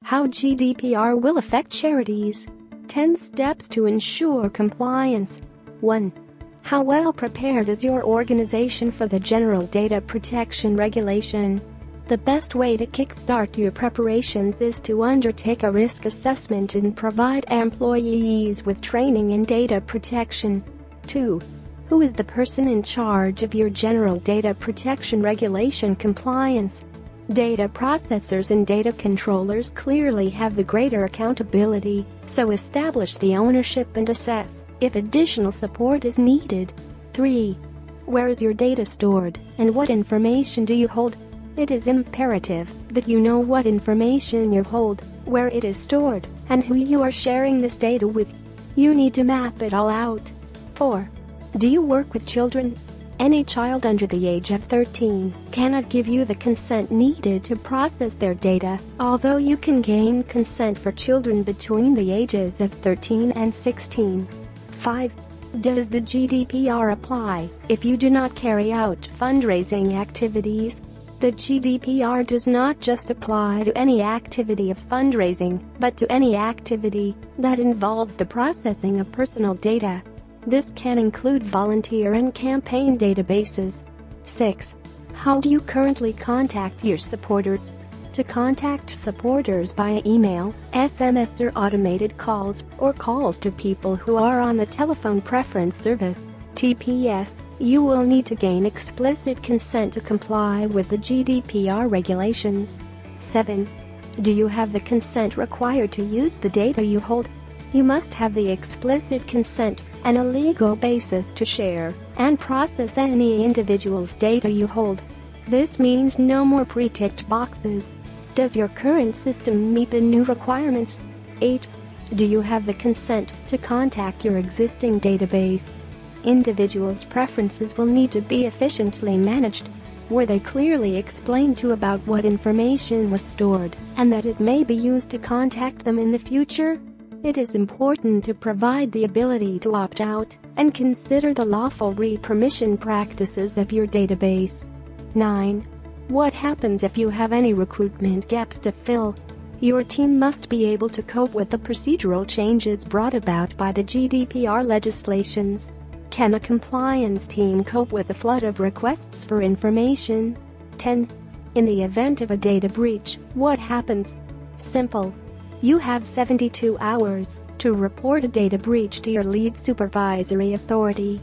How GDPR Will Affect Charities. 10 Steps to Ensure Compliance. 1. How well prepared is your organization for the General Data Protection Regulation? The best way to kickstart your preparations is to undertake a risk assessment and provide employees with training in data protection. 2. Who is the person in charge of your General Data Protection Regulation compliance? Data processors and data controllers clearly have the greater accountability, so establish the ownership and assess if additional support is needed. 3. Where is your data stored, and what information do you hold? It is imperative that you know what information you hold, where it is stored, and who you are sharing this data with. You need to map it all out. 4. Do you work with children? Any child under the age of 13 cannot give you the consent needed to process their data, although you can gain consent for children between the ages of 13 and 16. 5. Does the GDPR apply if you do not carry out fundraising activities? The GDPR does not just apply to any activity of fundraising, but to any activity that involves the processing of personal data. This can include volunteer and campaign databases. 6. How do you currently contact your supporters? To contact supporters via email, SMS or automated calls, or calls to people who are on the Telephone Preference Service (TPS), you will need to gain explicit consent to comply with the GDPR regulations. 7. Do you have the consent required to use the data you hold? You must have the explicit consent and a legal basis to share and process any individual's data you hold. This means no more pre-ticked boxes. Does your current system meet the new requirements? 8. Do you have the consent to contact your existing database? Individuals' preferences will need to be efficiently managed. Were they clearly explained to about what information was stored and that it may be used to contact them in the future? It is important to provide the ability to opt out and consider the lawful re-permission practices of your database. 9. What happens if you have any recruitment gaps to fill? Your team must be able to cope with the procedural changes brought about by the GDPR legislations. Can the compliance team cope with the flood of requests for information? 10. In the event of a data breach, what happens? Simple. You have 72 hours to report a data breach to your lead supervisory authority.